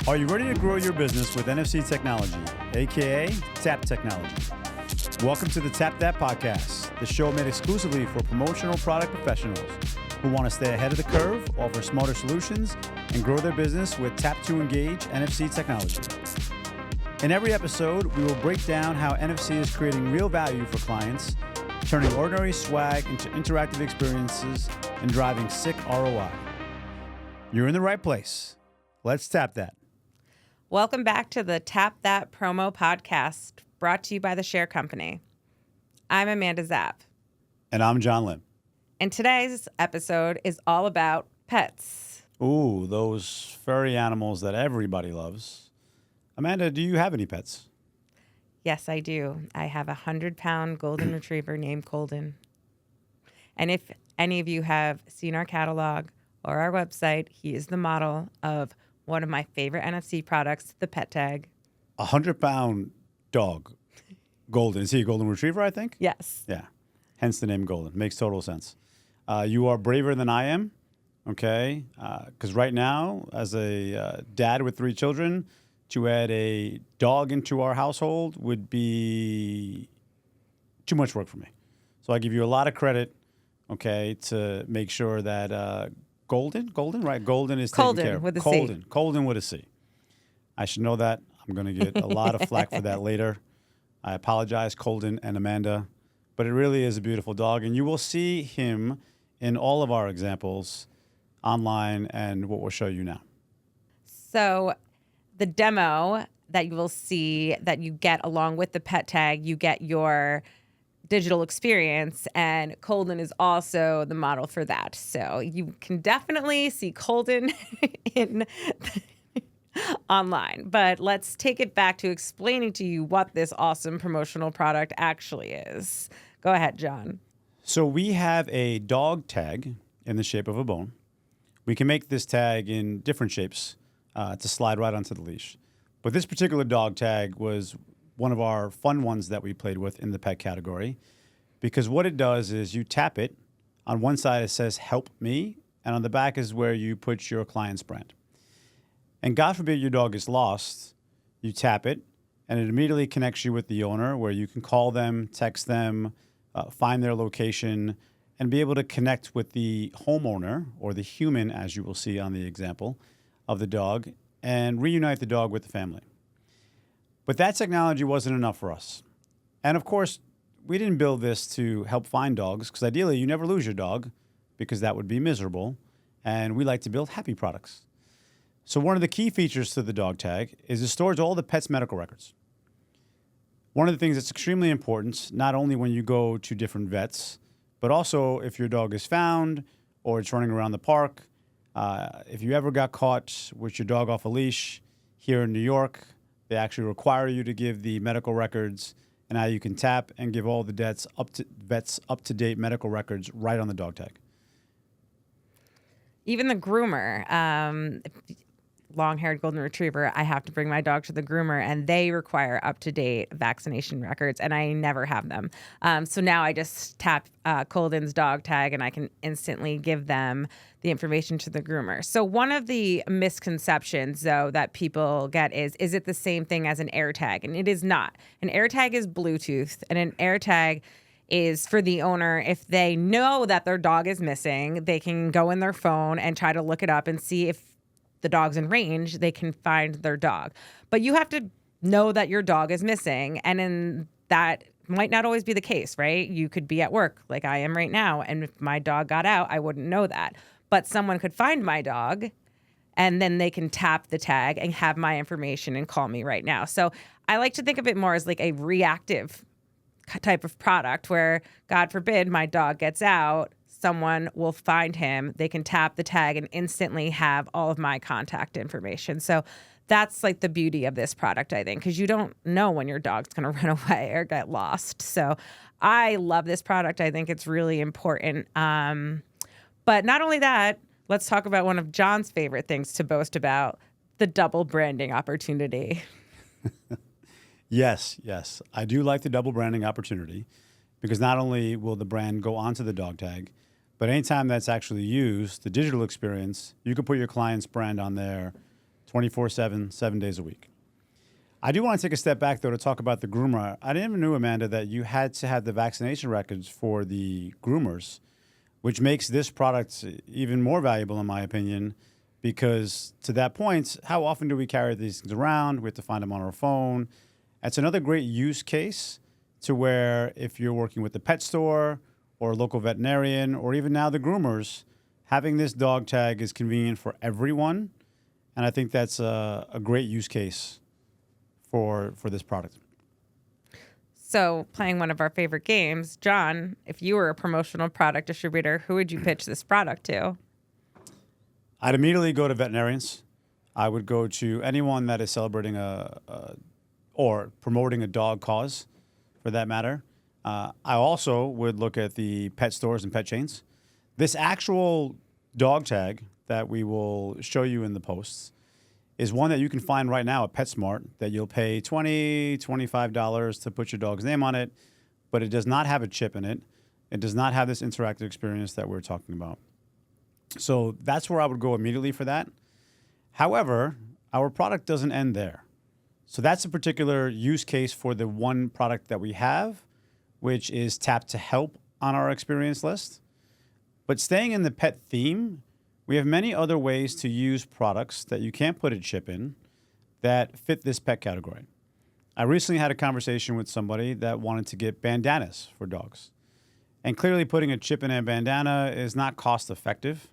Are you ready to grow your business with NFC technology, aka TAP technology? Welcome to the Tap That podcast, the show made exclusively for promotional product professionals who want to stay ahead of the curve, offer smarter solutions, and grow their business with Tap to Engage NFC technology. In every episode, we will break down how NFC is creating real value for clients, turning ordinary swag into interactive experiences, and driving sick ROI. You're in the right place. Let's tap that. Welcome back to the Tap That Promo podcast, brought to you by the Share Company. I'm Amanda Zapp. And I'm John Lim. And today's episode is all about pets. Ooh, those furry animals that everybody loves. Amanda, do you have any pets? Yes, I do. I have a 100-pound golden retriever named Colden. And if any of you have seen our catalog or our website, he is the model of one of my favorite NFC products, the Pet Tag. 100-pound dog. Golden. Is he a golden retriever, I think? Yes. Yeah. Hence the name Golden. Makes total sense. You are braver than I am, okay? Because right now, as a dad with 3 children, to add a dog into our household would be too much work for me. So I give you a lot of credit, okay, to make sure that Golden, right? Golden is taken care of. With a C. Colden with a C. I should know that. I'm going to get a lot of flack for that later. I apologize, Colden and Amanda. But it really is a beautiful dog. And you will see him in all of our examples online and what we'll show you now. So the demo that you will see that you get along with the Pet Tag, you get your digital experience, and Colden is also the model for that. So you can definitely see Colden in online. But let's take it back to explaining to you what this awesome promotional product actually is. Go ahead, John. So we have a dog tag in the shape of a bone. We can make this tag in different shapes to slide right onto the leash. But this particular dog tag was one of our fun ones that we played with in the pet category, because what it does is you tap it. On one side it says help me, and on the back is where you put your client's brand. And God forbid your dog is lost, you tap it and it immediately connects you with the owner, where you can call them, text them, find their location, and be able to connect with the homeowner or the human, as you will see on the example of the dog, and reunite the dog with the family. But that technology wasn't enough for us. And of course, we didn't build this to help find dogs, because ideally you never lose your dog, because that would be miserable. And we like to build happy products. So one of the key features to the dog tag is it stores all the pet's medical records. One of the things that's extremely important, not only when you go to different vets, but also if your dog is found or it's running around the park. If you ever got caught with your dog off a leash here in New York, they actually require you to give the medical records, and now you can tap and give all the vets up-to-date medical records right on the dog tag. Even the groomer, long-haired golden retriever, I have to bring my dog to the groomer, and they require up-to-date vaccination records, and I never have them. So now I just tap Colden's dog tag, and I can instantly give them the information to the groomer. So one of the misconceptions, though, that people get is it the same thing as an AirTag? And it is not. An AirTag is Bluetooth, and an AirTag is for the owner. If they know that their dog is missing, they can go in their phone and try to look it up and see if the dog's in range, they can find their dog. But you have to know that your dog is missing, and that might not always be the case, right? You could be at work like I am right now, and if my dog got out, I wouldn't know that. But someone could find my dog, and then they can tap the tag and have my information and call me right now. So I like to think of it more as like a reactive type of product where, God forbid, my dog gets out, someone will find him, they can tap the tag and instantly have all of my contact information. So that's like the beauty of this product, I think, because you don't know when your dog's going to run away or get lost. So I love this product. I think it's really important. But not only that, let's talk about one of John's favorite things to boast about, the double branding opportunity. Yes. I do like the double branding opportunity, because not only will the brand go onto the dog tag, but anytime that's actually used, the digital experience, you can put your client's brand on there 24/7, 7 days a week. I do want to take a step back, though, to talk about the groomer. I didn't even know, Amanda, that you had to have the vaccination records for the groomers, which makes this product even more valuable, in my opinion, because to that point, how often do we carry these things around? We have to find them on our phone. It's another great use case to where if you're working with the pet store or a local veterinarian or even now the groomers, having this dog tag is convenient for everyone. And I think that's a great use case for this product. So, playing one of our favorite games, John, if you were a promotional product distributor, who would you pitch this product to? I'd immediately go to veterinarians. I would go to anyone that is celebrating or promoting a dog cause, for that matter. I also would look at the pet stores and pet chains. This actual dog tag that we will show you in the posts is one that you can find right now at PetSmart that you'll pay $20, $25 to put your dog's name on it, but it does not have a chip in it. It does not have this interactive experience that we're talking about. So that's where I would go immediately for that. However, our product doesn't end there. So that's a particular use case for the one product that we have, which is Tap to Help on our experience list. But staying in the pet theme, we have many other ways to use products that you can't put a chip in that fit this pet category. I recently had a conversation with somebody that wanted to get bandanas for dogs. And clearly putting a chip in a bandana is not cost effective,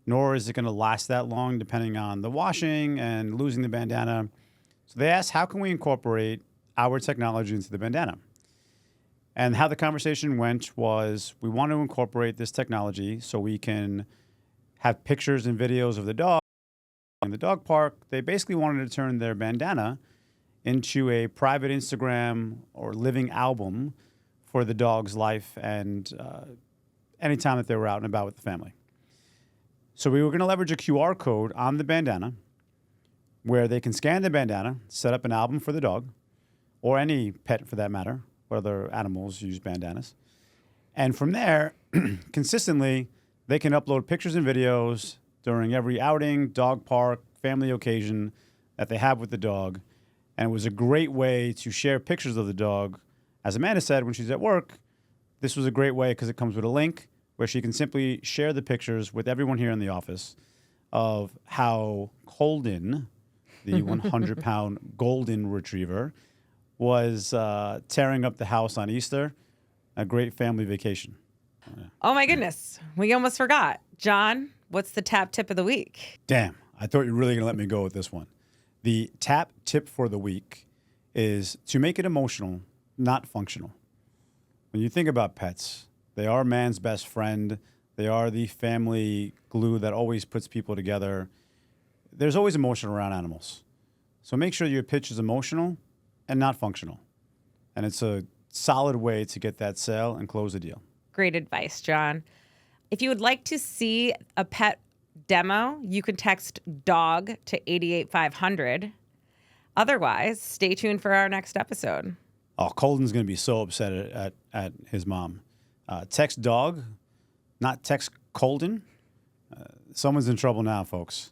nor is it going to last that long depending on the washing and losing the bandana. So they asked, how can we incorporate our technology into the bandana? And how the conversation went was, we want to incorporate this technology so we can have pictures and videos of the dog in the dog park. They basically wanted to turn their bandana into a private Instagram or living album for the dog's life and anytime that they were out and about with the family. So we were going to leverage a QR code on the bandana where they can scan the bandana, set up an album for the dog, or any pet for that matter, whether animals use bandanas. And from there, consistently, they can upload pictures and videos during every outing, dog park, family occasion that they have with the dog. And it was a great way to share pictures of the dog. As Amanda said, when she's at work, this was a great way because it comes with a link where she can simply share the pictures with everyone here in the office of how Colden, the 100-pound golden retriever, was tearing up the house on Easter. A great family vacation. Oh my goodness. We almost forgot. John, what's the tap tip of the week? Damn, I thought you were really going to let me go with this one. The tap tip for the week is to make it emotional, not functional. When you think about pets, they are man's best friend. They are the family glue that always puts people together. There's always emotion around animals. So make sure your pitch is emotional and not functional. And it's a solid way to get that sale and close the deal. Great advice, John. If you would like to see a pet demo, you can text DOG to 88500. Otherwise, stay tuned for our next episode. Oh, Colden's going to be so upset at his mom. Text DOG, not text Colden. Someone's in trouble now, folks.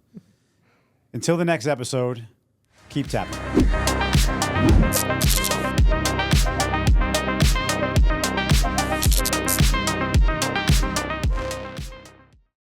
Until the next episode, keep tapping.